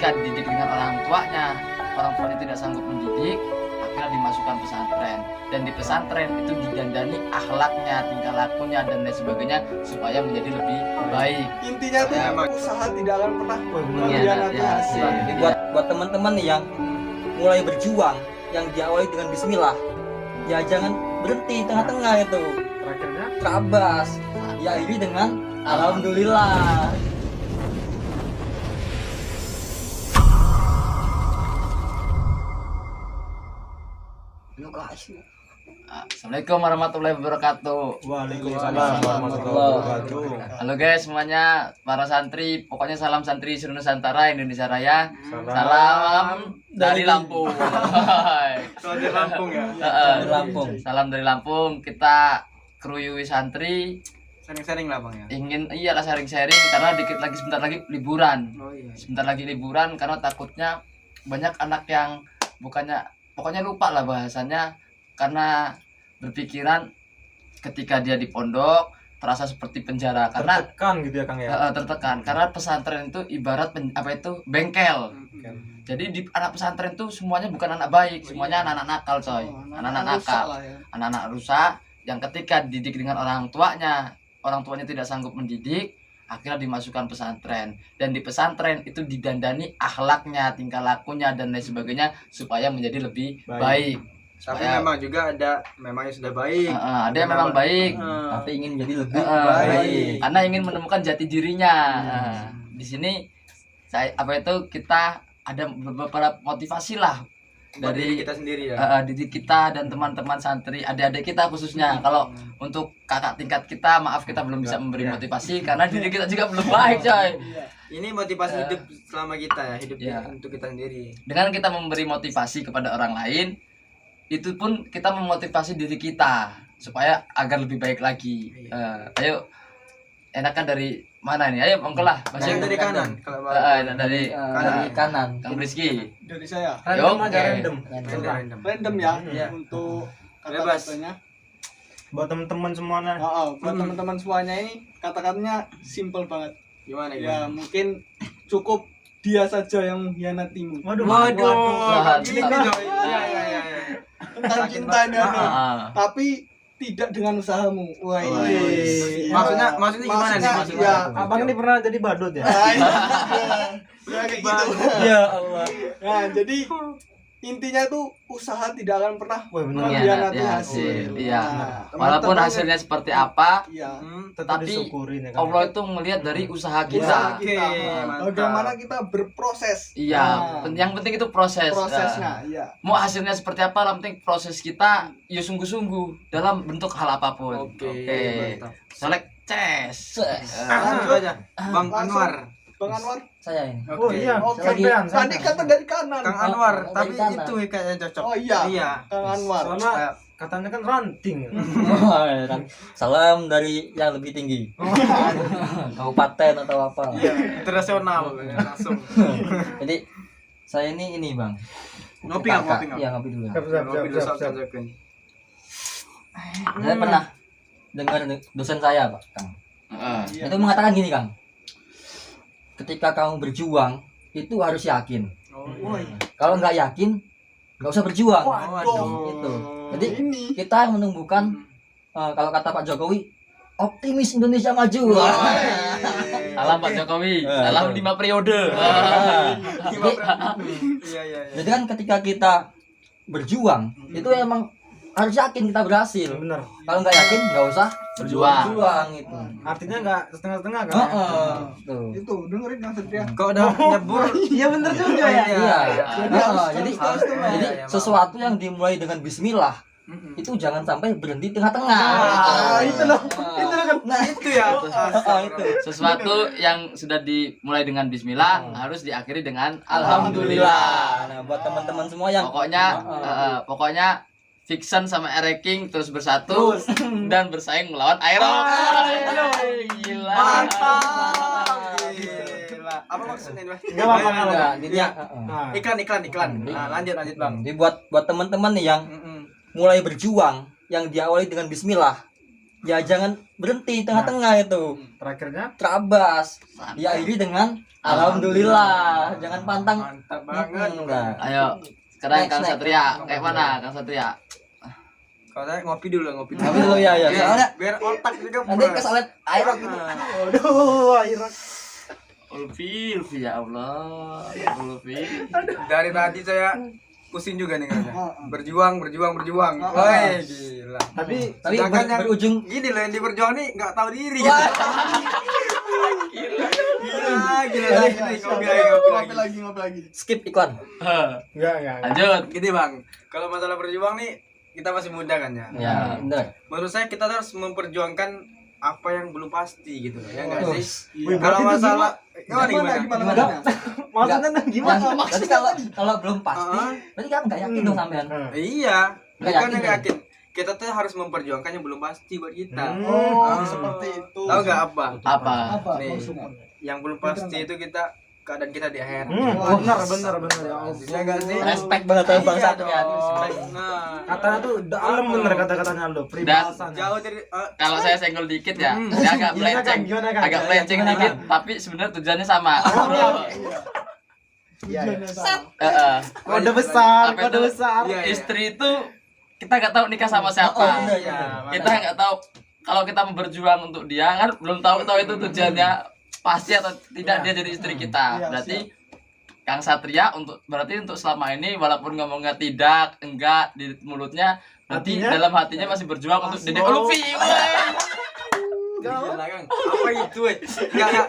ketika dididik dengan orang tuanya tidak sanggup mendidik, akhirnya dimasukkan pesantren, dan di pesantren itu didandani akhlaknya, tingkah lakunya dan lain sebagainya supaya menjadi lebih baik. Intinya tuh usaha tidak akan pernah mengkhianati ya, hasil. Jadi buat teman-teman nih yang mulai berjuang, yang diawali dengan bismillah, ya jangan berhenti tengah-tengah itu. Terakhirnya Terabas, ya ini dengan alhamdulillah. Assalamualaikum warahmatullahi wabarakatuh. Waalaikumsalam warahmatullahi wabarakatuh. Halo guys semuanya, para santri, pokoknya salam santri seluruh Nusantara, Indonesia Raya. Salam dari Lampung. Dari Lampung ya. Dari Lampung. Salam dari Lampung. Kita kruyui santri Sering-sering lah Bang ya. iyalah sharing-sharing karena dikit lagi sebentar lagi liburan. Oh iya. Sebentar lagi liburan karena takutnya banyak anak yang pokoknya lupa lah bahasanya, karena berpikiran ketika dia di pondok terasa seperti penjara karena Tertekan gitu ya Kang ya. tertekan karena pesantren itu ibarat bengkel. Jadi di anak pesantren tuh semuanya bukan anak baik, semuanya anak-anak nakal coy. Anak-anak nakal, anak-anak rusak yang ketika dididik dengan orang tuanya tidak sanggup mendidik, akhirnya dimasukkan pesantren, dan di pesantren itu didandani akhlaknya, tingkah lakunya dan lain sebagainya supaya menjadi lebih baik. Tapi memang juga ada memang yang sudah baik. Ada yang memang baik, Tapi ingin jadi lebih baik baik. karena ingin menemukan jati dirinya. Di sini kita ada beberapa motivasi lah dari kita sendiri ya. didik kita dan teman-teman santri, adik-adik kita khususnya. Kalau untuk kakak tingkat kita, maaf kita belum bisa memberi motivasi karena diri kita juga belum baik coy. Ini motivasi hidup selama kita ya, hidup Iya. untuk kita sendiri. Dengan kita memberi motivasi kepada orang lain, itu pun kita memotivasi diri kita supaya agar lebih baik lagi. Ayo, enakan dari mana nih? Ayo Bang Kelah, Masih dari kanan. Kalau dari kanan. Kang Rizky. dari saya. Random Oke. aja random. Random ya Iya. untuk Bebas. kata-katanya. Buat teman-teman semuanya. Buat teman-teman semuanya ini kata-katanya simple banget. Gimana Ya mungkin cukup dia saja yang mengkhianatimu. Waduh. Gini coy. Iya. Tentang cintanya nih. Ah. Tapi tidak dengan usahamu. Wah, Maksudnya gimana nih maksudnya? Ya, Abang ini pernah jadi badut ya? ya kayak gitu. Ya Allah. Nah, jadi intinya tuh usaha tidak akan pernah Wah, bener. mengkhianati Ya, hasil. iya. Nah, Walaupun teman-teman hasilnya seperti apa, iya. Tetap tapi disyukurin ya Kang. Allah itu melihat dari usaha Usaha kita. kita. mantap. Bagaimana kita berproses. Iya, Nah, yang penting itu proses. prosesnya, iya. Mau hasilnya seperti apa, yang penting proses kita ya sungguh-sungguh dalam bentuk hal apapun. Oke. Mantap. Selek ces. Langsung aja. Bang Langsung. Anwar. Bang Anwar. Saya ini. Oh iya, Oke. sampean. Tadi kata dari kanan. Kang Anwar, Oh, tapi dari kanan. itu kayaknya cocok. Oh iya. Iya. Kang Anwar. Soalnya katanya kan ranting. Salam dari yang lebih tinggi. Kabupaten atau apa. Iya, internasional langsung. Jadi saya ini Bang. Ngopi nggak? Iya, ngopi dulu. Siap, siap, Ngopi dulu siap, siap. sok-sokin. Saya pernah dengar dosen saya, Pak, Kang. Heeh. Itu mengatakan gini, Kang. Ketika kamu berjuang, itu harus yakin. Oh, Kalau nggak yakin, nggak usah berjuang. Waduh. Gitu. Jadi Ini. kita menumbuhkan kalau kata Pak Jokowi, optimis Indonesia maju. Salam Pak Jokowi. Salam 5 periode. Iya. Jadi kan ketika kita berjuang, itu emang harus yakin kita berhasil. Bener. Kalau nggak yakin, nggak usah Berjuang. berjuang itu. Artinya nggak setengah-setengah kan? Heeh. Tuh. Itu dengerin yang setia. Kok udah nyebur? Iya bener juga ya. Iya. harus- Jadi harus tuh, jadi iya, maaf. sesuatu yang dimulai dengan bismillah itu jangan sampai berhenti tengah-tengah. itu loh. Itu kan. Nah, Itu ya. itu. Sesuatu yang sudah dimulai dengan bismillah harus diakhiri dengan alhamdulillah. Nah, buat teman-teman semua yang Pokoknya Fiction sama Ereking terus bersatu dan bersaing melawan Aerox. Gila. Mantap. Gila. Apa maksudnya ini, Bang? Enggak apa-apa. enggak, jadi Iya. Nah, Iklan. Nah, lanjut Bang. Jadi buat teman-teman nih yang mulai berjuang, yang diawali dengan bismillah, ya jangan berhenti tengah-tengah itu. Terakhirnya Terabas. Diakhiri dengan alhamdulillah. Jangan pantang. Mantap banget. Enggak. Ayo, sekarang Next, Kang next. Satria, kayak mana Kang Satria? Kalau saya ngopi dulu, ngopi dulu. Tapi dulu ya ya. Biar- Soalnya biar otak juga nanti kesalet air gitu. aduh akhirnya Ulfi, ya Allah, Ulfi. dari tadi saya pusing juga nih kayaknya. Berjuang. Woi, gila. tapi Tapi Sedangkan yang berujung gini loh yang diperjuang nih nggak tahu diri. Wah. Gila lagi nih Ngopi lagi. skip iklan. enggak Lanjut. Gini bang, kalau masalah berjuang nih kita masih muda kan ya. Ya, benar. Menurut saya kita harus memperjuangkan apa yang belum pasti gitu ya nggak Oh. sih? Wih, Kalau berarti itu masalah Gimana? Gimana? maksudnya gimana Berarti kalau belum pasti, Ah. berarti kan nggak yakin dong sampean. Iya, Nggak bukan yakin, yang ya? yakin. Kita tuh harus memperjuangkan yang belum pasti buat kita. Oh, Ah. seperti itu. Tahu nggak apa? Apa? Nih, yang belum pasti itu keadaan kita di akhirat. benar ya Allah. Ya nggak sih? Respect banget sama Bang Iya Satria. dong. Nah, Katanya tuh dalam bener kata-katanya lo, peribahasan. jauh dari Kalau saya senggol dikit ya, dia agak Gimana, melenceng, Kang? Gimana, Kang? agak melenceng Gimana, dikit, Kang? tapi sebenarnya tujuannya sama. Iya. Kode besar, Apa kode itu? besar. Iya, iya. Istri itu kita nggak tahu nikah sama siapa. Oh, bener, Iya, Kita nggak tahu kalau kita mau berjuang untuk dia kan belum tahu itu tujuannya pasti atau tidak dia jadi istri kita. Iya, Berarti Kang Satria berarti untuk selama ini walaupun ngomongnya tidak, enggak di mulutnya, berarti Hatinya? dalam hatinya masih berjuang untuk Dedek Oh. Ulfi. weh. Gila, Kang. Apa itu? Enggak.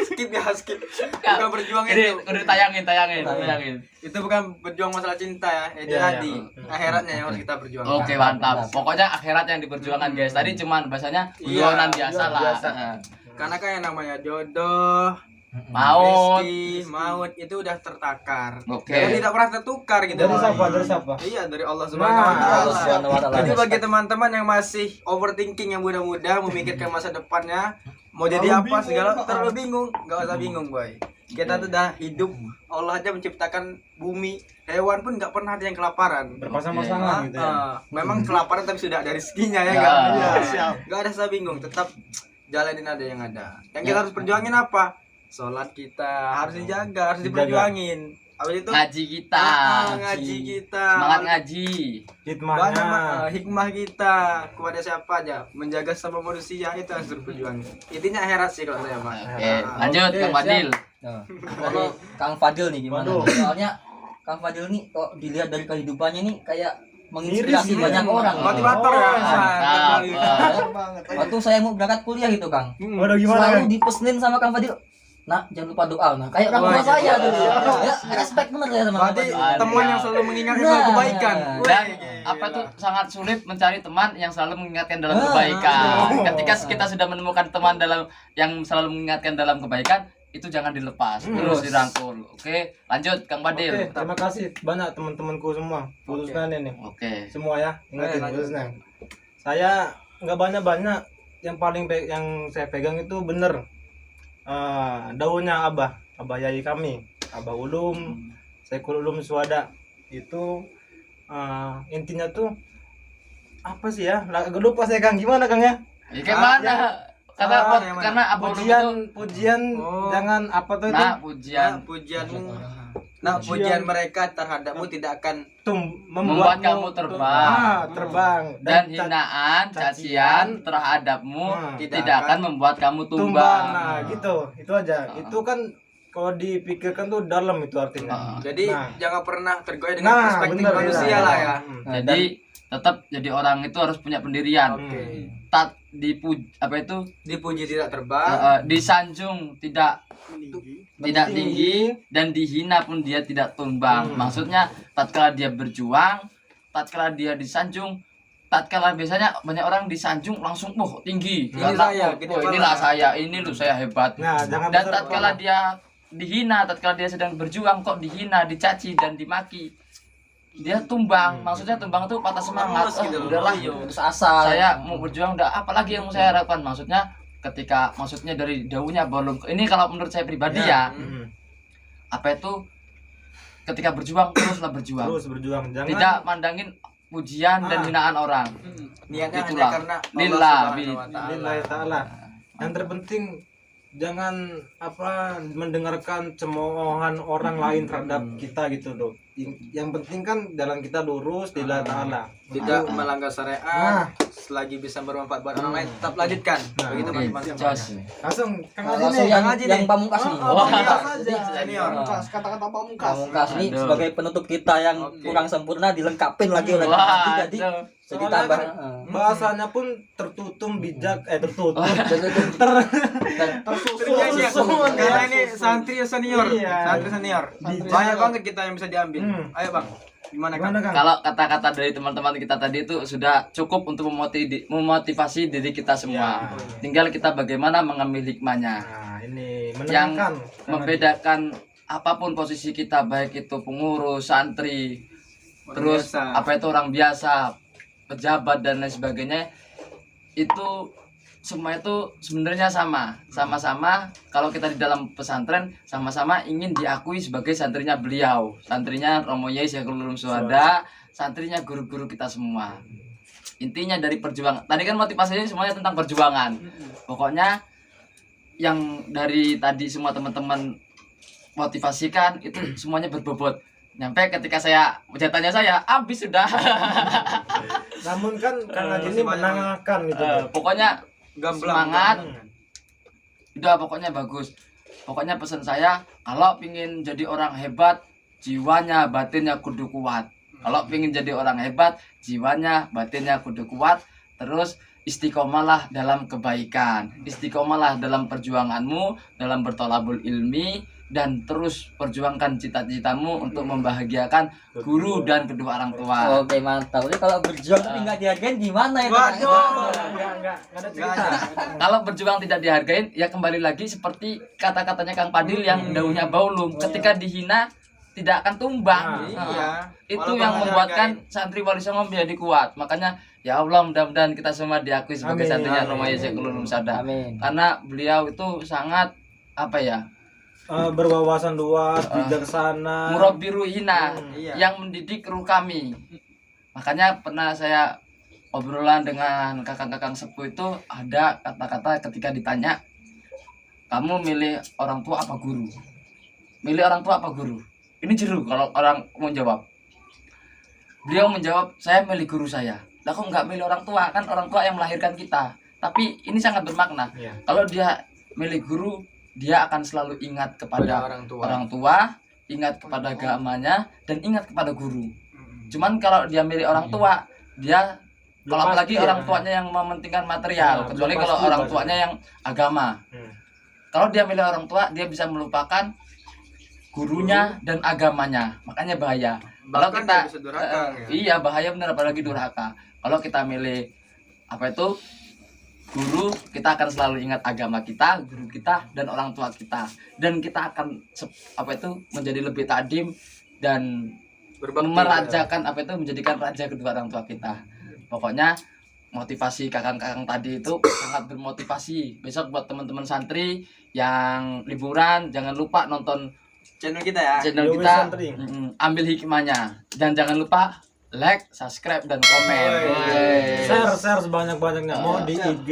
Skip ya, skip. Bukan berjuang Ini itu. udah tayangin. Itu bukan berjuang masalah cinta ya, itu Iya, tadi. Akhiratnya yang harus kita perjuangkan. Oke, mantap. Pokoknya akhirat yang diperjuangkan guys. Tadi cuman bahasanya Iya, guyonan biasa lah. biasa. Heeh. Karena kan yang namanya jodoh, Maut. rezeki, maut itu udah tertakar. Oke. Dan tidak pernah tertukar gitu. Dari siapa? Iya, dari Allah Subhanahu wa Nah, Allah Subhanahu wa taala. taala. Jadi bagi teman-teman yang masih overthinking yang muda-muda memikirkan masa depannya, mau jadi Terlalu apa bingung. segala terlalu bingung, enggak usah bingung, boy. Kita tuh udah hidup, Allah aja menciptakan bumi, hewan pun nggak pernah ada yang kelaparan. Berpasang-pasangan gitu ya. Memang kelaparan tapi sudah ada rezekinya ya Ya. kan? Iya, siap. Nggak ada usah bingung, tetap jalanin ada yang ada. Yang kita harus perjuangin apa? Sholat kita harus dijaga, harus diperjuangin. Habis itu Ngaji kita. ngaji kita. Semangat ngaji. Banyak Hikmahnya. hikmah kita kepada siapa aja, menjaga sama manusia itu harus diperjuangin. Intinya akhirat sih kalau saya Pak. Oke, lanjut Oke, Kang Fadil. Nah, dari Kang Fadil nih gimana? Waduh. Soalnya Kang Fadil nih kok dilihat dari kehidupannya nih kayak menginspirasi Miris, banyak orang. Motivator Oh, ya. mantap. Benar banget. Waktu saya mau berangkat kuliah gitu Kang, Waduh gimana selalu kan? dipesenin sama Kang Fadil. Nah, jangan lupa doa. Nah, kayak orang tua Wah, saya gitu. tuh. Ya, respect bener ya sama Kang Berarti Fadil. teman yang selalu mengingatkan Nah. kebaikan. Dan Wih, apa gila. tuh sangat sulit mencari teman yang selalu mengingatkan dalam Ah, kebaikan. ah. Ketika kita sudah menemukan teman yang selalu mengingatkan dalam kebaikan, itu jangan dilepas, terus dirangkul. Oke, lanjut Kang Oke, Fadil. terima kasih banyak teman-temanku semua. Khususnya nih. Oke. Semua ya, ingatin Lanjut. khususnya. Saya nggak banyak-banyak, yang paling yang saya pegang itu bener. Daunnya Abah Yai kami, Abah Ulum, Saikul Ulum Suada. Itu intinya tuh apa sih ya? Agak lupa saya Kang, gimana Kang ya? Ya, kayak mana? Karena yang mana? karena Abu Ulum Pujian, itu pujian Oh. jangan apa tuh itu? nah pujian Pujianmu. Nah, pujian mereka terhadapmu tidak akan membuat kamu terbang. terbang dan cat- hinaan, cacian terhadapmu Nah, tidak akan membuat kamu tumbang. tumbang. Nah, gitu. Itu aja. Itu kan kalau dipikirkan tuh dalam itu artinya. jadi Nah. jangan pernah tergoyah dengan Nah, perspektif bener, manusia bener. lah ya. Nah, Jadi tetap jadi orang itu harus punya pendirian. Oke. Tak Dipuji tidak terbang. disanjung tidak tinggi dan dihina pun dia tidak tumbang. Maksudnya tatkala dia berjuang, tatkala dia disanjung, tatkala biasanya banyak orang disanjung langsung tinggi. Ini Karena, saya, gitu inilah malah. saya, ini loh saya hebat. Nah, jangan Dan besar tatkala kepala. dia dihina, tatkala dia sedang berjuang kok dihina, dicaci dan dimaki, dia tumbang. Maksudnya tumbang itu patah semangat. Lemes gitu loh. Udahlah, Iya. putus asa. saya mau berjuang udah apalagi yang mau saya harapkan. Maksudnya maksudnya dari daunnya belum ini kalau menurut saya pribadi ya, apa itu ketika berjuang teruslah berjuang. Terus berjuang, jangan Tidak mandangin pujian dan hinaan orang. Niatnya hanya Itulah. karena Allah Lillah, Subhanahu wa ta'ala. Lillahi ta'ala. Yang terpenting jangan mendengarkan cemoohan orang lain terhadap kita gitu loh. Yang penting kan jalan kita lurus lillahi ta'ala. Tidak melanggar syariat, selagi bisa bermanfaat buat orang lain tetap lanjutkan. Begitu Oke, teman-teman jos. semuanya. Langsung Kang Haji Langsung nih. yang, Haji yang nih. pamungkas nih. Wah. Senior. Pamungkas, kata-kata pamungkas. Pamungkas ini Aduh. sebagai penutup kita yang Oke. kurang sempurna dilengkapin lagi oleh Kang Wah, Haji. Jadi aduh. jadi tambah Bahasanya pun tertutup bijak tertutup. Terjadi ya, karena ini santri senior, Iya. santri senior. Banyak banget kita yang bisa diambil. Ayo bang, gimana kan? Gimana Kang? Kalau kata-kata dari teman-teman kita tadi itu sudah cukup untuk memotivasi diri kita semua. Ya. Tinggal kita bagaimana mengambil hikmahnya. Nah, ini Yang menenangkan. membedakan apapun posisi kita, baik itu pengurus, santri, Orang terus biasa. apa itu orang biasa, pejabat dan lain sebagainya, itu semua itu sebenarnya sama-sama. Kalau kita di dalam pesantren sama-sama ingin diakui sebagai santrinya beliau, santrinya Romo Yai Syekhul Ulum Syuhada, santrinya guru-guru kita semua. Intinya dari perjuangan. Tadi kan motivasinya semuanya tentang perjuangan. Pokoknya yang dari tadi semua teman-teman motivasikan itu semuanya berbobot. Nyampe ketika jatahnya saya habis sudah. Namun kan Kang Haji ini menenangkan gitu. Pokoknya Gamblang. semangat. Udah pokoknya bagus. Pokoknya pesan saya, kalau pingin jadi orang hebat, jiwanya batinnya kudu kuat. Kalau pingin jadi orang hebat, jiwanya batinnya kudu kuat. Terus istiqomalah dalam kebaikan, istiqomalah dalam perjuanganmu, dalam bertolabul ilmi, dan terus perjuangkan cita-citamu untuk membahagiakan guru dan kedua orang tua. Oke, mantap. Jadi kalau berjuang tapi nggak dihargain gimana ya? Waduh. Enggak ada Nggak cerita. ada. Kalau berjuang tidak dihargain, ya kembali lagi seperti kata-katanya Kang Padil yang daunnya baulung. Ketika dihina tidak akan tumbang. Iya. Itu Walaupun yang nggak membuatkan dihargain. santri Wali Songo menjadi kuat. Makanya ya Allah, mudah-mudahan kita semua diakui sebagai Amin. santrinya Amin. Romo Yai Syekhul Ulum Syuhada. Amin. Karena beliau itu sangat apa ya? Berwawasan luas, bijaksana. Murabbiru hina Iya. yang mendidik ruh kami. Makanya pernah saya obrolan dengan kakang-kakang sepuh itu ada kata-kata ketika ditanya, kamu milih orang tua apa guru? Milih orang tua apa guru? Ini jeru kalau orang mau jawab. Beliau menjawab, saya milih guru saya. Lah kok nggak milih orang tua? Kan orang tua yang melahirkan kita. Tapi ini sangat bermakna. Iya. Kalau dia milih guru, dia akan selalu ingat kepada orang tua. ingat kepada agamanya, dan ingat kepada guru. Cuman kalau dia milih orang tua, dia Belum kalau apalagi pasti ya. orang tuanya yang mementingkan material, Nah, kecuali belum kalau pasti orang bahasa. tuanya yang agama. Kalau dia milih orang tua, dia bisa melupakan gurunya dan agamanya. Makanya bahaya. Kalau Bahkan kita dia bisa durhaka, ya. iya bahaya benar, apalagi durhaka. Kalau kita milih apa itu guru, kita akan selalu ingat agama kita, guru kita, dan orang tua kita, dan kita akan apa itu menjadi lebih takdim dan Berbakti, merajakan apa itu menjadikan raja kedua orang tua kita. Pokoknya motivasi kakang-kakang tadi itu sangat bermotivasi. Besok buat teman-teman santri yang liburan, jangan lupa nonton channel kita ya. channel Yowis kita. Santri. Ambil hikmahnya, dan jangan lupa like, subscribe, dan komen. Woi. Share sebanyak-banyaknya. Mau di IG,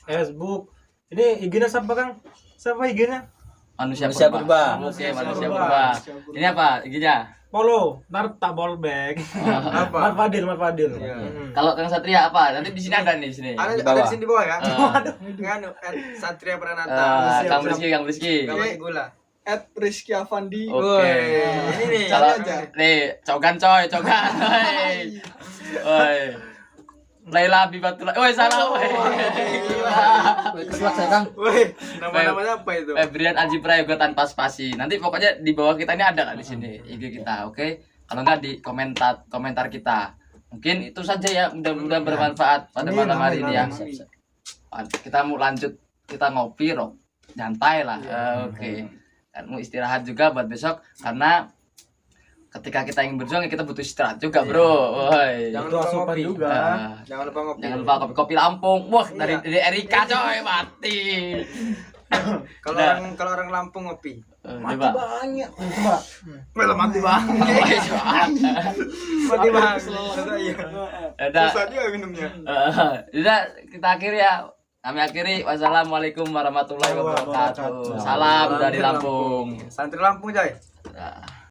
Facebook. Ini IG-nya siapa Kang? Siapa IG-nya? Manusia Manusia purba. purba. Oke, manusia purba. purba. Ini apa? Giginya? Follow, ntar tak ball back. Apa? Mat Fadil. Iya. Kalau Kang Satria apa? Nanti di sini ada nih di sini. Ada Di ada bawah. di sini di bawah ya. Eh, Kan Satria Pranata. siap, Kang siap. Rizky. Gak pakai gula. Rizky Avandi. Oke. Woi, ini nih. Kalau Cari aja. nih, cogan coy, cogan. Woi. Laila Bibatullah. Woi, salah woi. Keselak saya Kang. Woi, nama-namanya apa itu? Febrian Aji Prayoga tanpa spasi. Nanti pokoknya di bawah kita ini ada kan di sini IG kita, oke? Kalau enggak di komentar kita. Mungkin itu saja ya, mudah-mudahan bermanfaat pada Amin, malam hari amin, ini ya. amin. Kita mau lanjut, kita ngopi, Rob. Nyantai lah. Oke. Dan mau istirahat juga buat besok karena ketika kita ingin berjuang ya kita butuh istirahat juga, Bro. Woi. Jangan Itu lupa asupan ngopi. juga. Ah, Jangan lupa ngopi. jangan lupa kopi Lampung. Wah, Iya. dari Erika coy, mati. Kalau Udah. orang Lampung ngopi. Mati Coba. banyak. Coba. Belum mati bang. Mati bang. Iya. Udah. Susah dia minumnya. Udah kita akhiri ya. Kami akhiri. Wassalamualaikum warahmatullahi wabarakatuh. Salam dari Lampung. Santri Lampung, Jay. Nah.